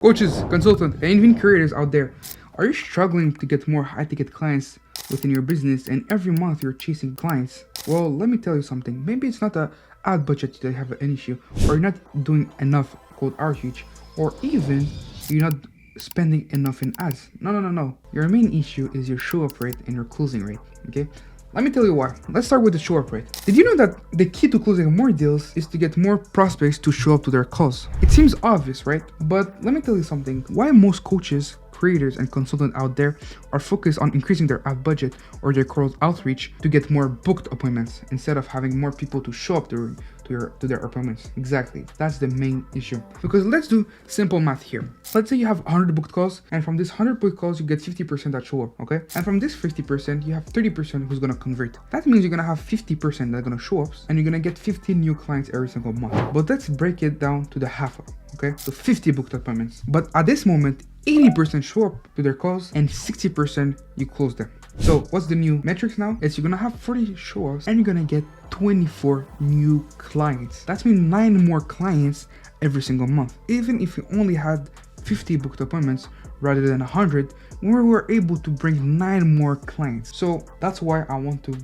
Coaches, consultants, and even creators out there, are you struggling to get more high-ticket clients within your business and every month you're chasing clients? Well, let me tell you something. Maybe it's not a ad budget that you have an issue, or you're not doing enough cold outreach, or even you're not spending enough in ads. No. Your main issue is your show-up rate and your closing rate, okay? Let me tell you why. Let's start with the show-up rate. Did you know that the key to closing more deals is to get more prospects to show up to their calls? It seems obvious, right? But let me tell you something. Why most coaches, creators, and consultants out there are focused on increasing their ad budget or their cold outreach to get more booked appointments instead of having more people to show up to their appointments. Exactly, that's the main issue. Because let's do simple math here. Let's say you have 100 booked calls, and from this 100 booked calls you get 50% that show up, okay? And from this 50% you have 30% who's gonna convert. That means you're gonna have 50% that are gonna show up, and you're gonna get 15 new clients every single month. But let's break it down to the half, okay? So 50 booked appointments. But at this moment 80% show up to their calls and 60% you close them. So what's the new metrics now? It's you're gonna have 40 show-ups and you're gonna get 24 new clients. That means 9 more clients every single month. Even if you only had 50 booked appointments rather than 100, we were able to bring 9 more clients. So that's why I want to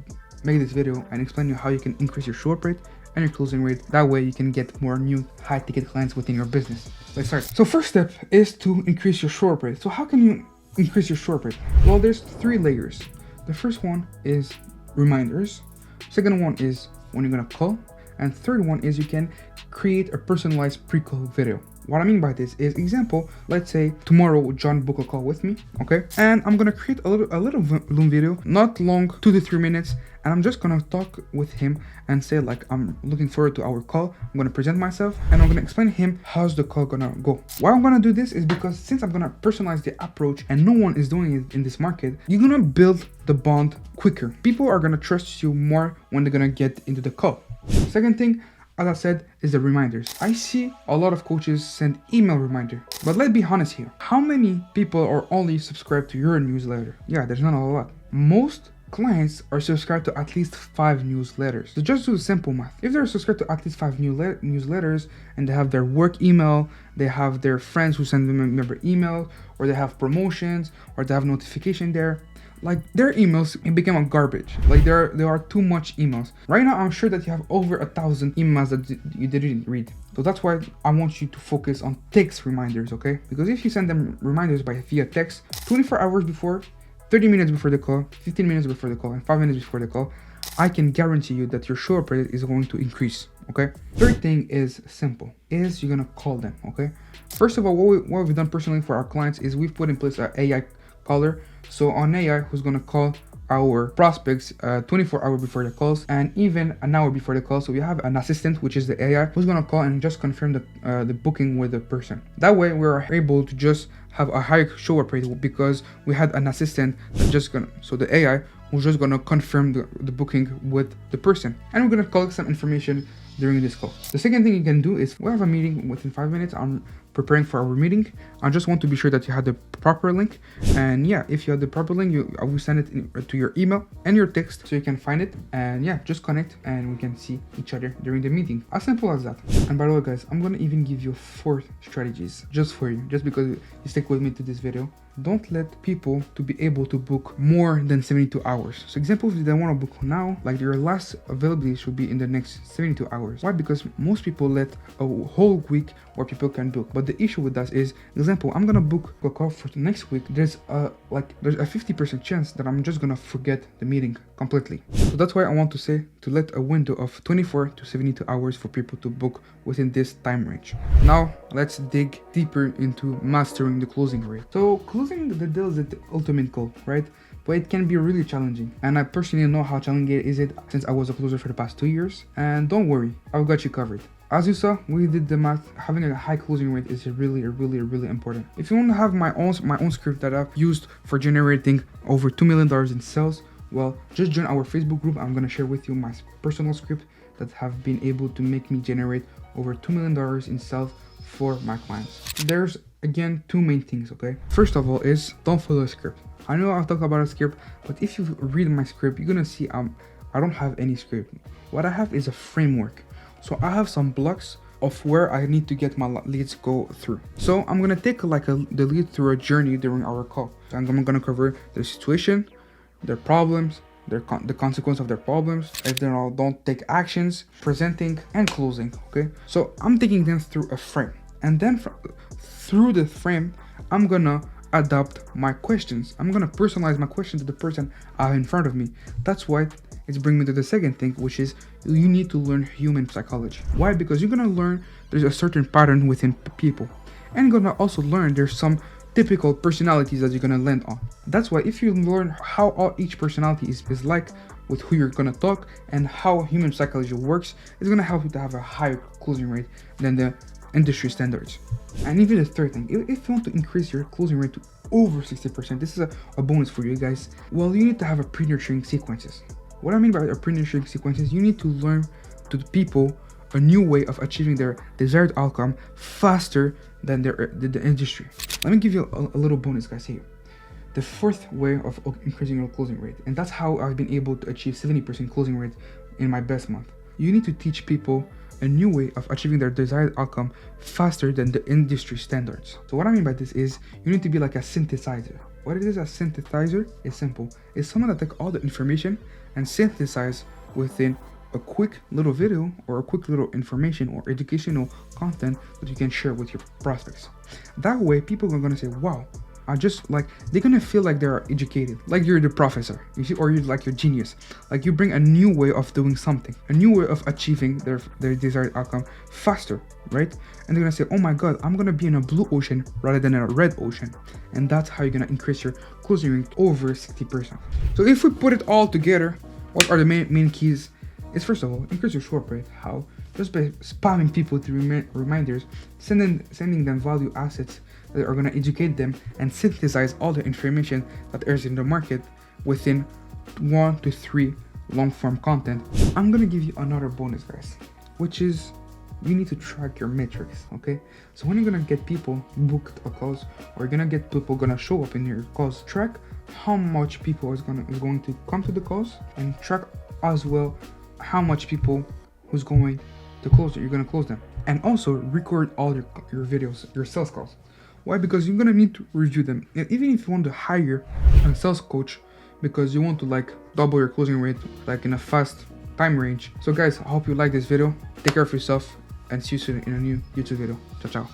make this video and explain you how you can increase your show-up rate and your closing rate. That way you can get more new high-ticket clients within your business. Let's start. So first step is to increase your show-up rate. So how can you increase your show-up rate? Well, there's 3 layers. The first one is reminders. Second one is when you're gonna call. And third one is you can create a personalized pre-call video. What I mean by this is, example, let's say tomorrow John book a call with me, okay? And I'm gonna create a little video, not long, 2 to 3 minutes, and I'm just gonna talk with him and say like, I'm looking forward to our call. I'm gonna present myself and I'm gonna explain to him how's the call gonna go. Why I'm gonna do this is because since I'm gonna personalize the approach and no one is doing it in this market, you're gonna build the bond quicker. People are gonna trust you more when they're gonna get into the call. Second thing, as I said, is the reminders. I see a lot of coaches send email reminder, but let's be honest here. How many people are only subscribed to your newsletter? Yeah, there's not a lot. Most clients are subscribed to at least 5 newsletters. So just do simple math. If they're subscribed to at least 5 newsletters and they have their work email, they have their friends who send them a member email, or they have promotions, or they have notification there, like their emails became a garbage. Like there are too much emails. Right now I'm sure that you have over 1,000 emails that you didn't read. So that's why I want you to focus on text reminders, okay? Because if you send them reminders via text 24 hours before, 30 minutes before the call, 15 minutes before the call, and 5 minutes before the call, I can guarantee you that your show-up rate is going to increase, okay? Third thing is simple, is you're gonna call them, okay? First of all, what we've done personally for our clients is we've put in place an AI caller. So on AI, who's gonna call our prospects 24 hours before the calls and even an hour before the call. So we have an assistant, which is the AI, who's gonna call and just confirm the booking with the person. That way we're able to just have a high show-up rate because we had an assistant that the AI was just gonna confirm the booking with the person, and we're gonna collect some information during this call. The second thing you can do is we have a meeting within 5 minutes. I'm preparing for our meeting. I just want to be sure that you have the proper link, and yeah, if you have the proper link, I will send it to your email and your text so you can find it, and yeah, just connect and we can see each other during the meeting. As simple as that. And by the way guys, I'm gonna even give you 4 strategies just for you, just because you stick with me to this video. Don't let people to be able to book more than 72 hours. So example, if they want to book now, like your last availability should be in the next 72 hours. Why? Because most people let a whole week where people can book. But the issue with that is, example, I'm gonna book a call for next week. There's a 50% chance that I'm just gonna forget the meeting completely. So that's why I want to say to let a window of 24 to 72 hours for people to book within this time range. Now let's dig deeper into mastering the closing rate. So closing the deal is the ultimate goal, right? But it can be really challenging, and I personally know how challenging it is since I was a closer for the past 2 years. And don't worry, I've got you covered. As you saw, we did the math. Having a high closing rate is really important. If you want to have my own script that I've used for generating over $2 million in sales, well, just join our Facebook group. I'm gonna share with you my personal script that have been able to make me generate over $2 million in sales for my clients. There's again 2 main things, okay? First of all is don't follow a script. I know I've talked about a script, but if you read my script, you're gonna see I don't have any script. What I have is a framework. So I have some blocks of where I need to get my leads go through. So I'm gonna take the lead through a journey during our call. So I'm gonna cover their situation, their problems, the consequence of their problems, if they don't take actions, presenting and closing. Okay, so I'm taking them through a frame, and then through the frame I'm gonna adapt my questions. I'm gonna personalize my question to the person I have in front of me. That's why it's bringing me to the second thing, which is you need to learn human psychology. Why? Because you're gonna learn there's a certain pattern within people, and you're gonna also learn there's some typical personalities that you're gonna land on. That's why if you learn how each personality is like with who you're gonna talk and how human psychology works, it's gonna help you to have a higher closing rate than the industry standards. And even the third thing, if you want to increase your closing rate to over 60%, this is a bonus for you guys. Well, you need to have a pre-nurturing sequences. What I mean by a pre-nurturing sequences, you need to learn to the people a new way of achieving their desired outcome faster than the industry. Let me give you a little bonus, guys, here. The fourth way of increasing your closing rate, and that's how I've been able to achieve 70% closing rate in my best month. You need to teach people a new way of achieving their desired outcome faster than the industry standards. So what I mean by this is you need to be like a synthesizer. What it is, a synthesizer is simple. It's someone that takes all the information and synthesize within a quick little video or a quick little information or educational content that you can share with your prospects. That way people are gonna say, wow, they're gonna feel like they're educated, like you're the professor, you see, or you're like your genius. Like you bring a new way of doing something, a new way of achieving their desired outcome faster, right? And they're gonna say, oh my god, I'm gonna be in a blue ocean rather than in a red ocean. And that's how you're gonna increase your closing rate over 60%. So if we put it all together, what are the main keys? Is first of all, increase your short rate. How? Just by spamming people with reminders, sending them value assets that are going to educate them and synthesize all the information that is in the market within 1 to 3 long form content. I'm going to give you another bonus, guys, which is you need to track your metrics. Okay, so when you're going to get people booked a calls, or you're going to get people going to show up in your calls, track how much people is going to come to the calls, and track as well how much people who's going to close it, you're going to close them. And also record all your videos, your sales calls. Why? Because you're going to need to review them. And even if you want to hire a sales coach because you want to like double your closing rate like in a fast time range. So guys, I hope you like this video. Take care of yourself and see you soon in a new YouTube video. Ciao, ciao.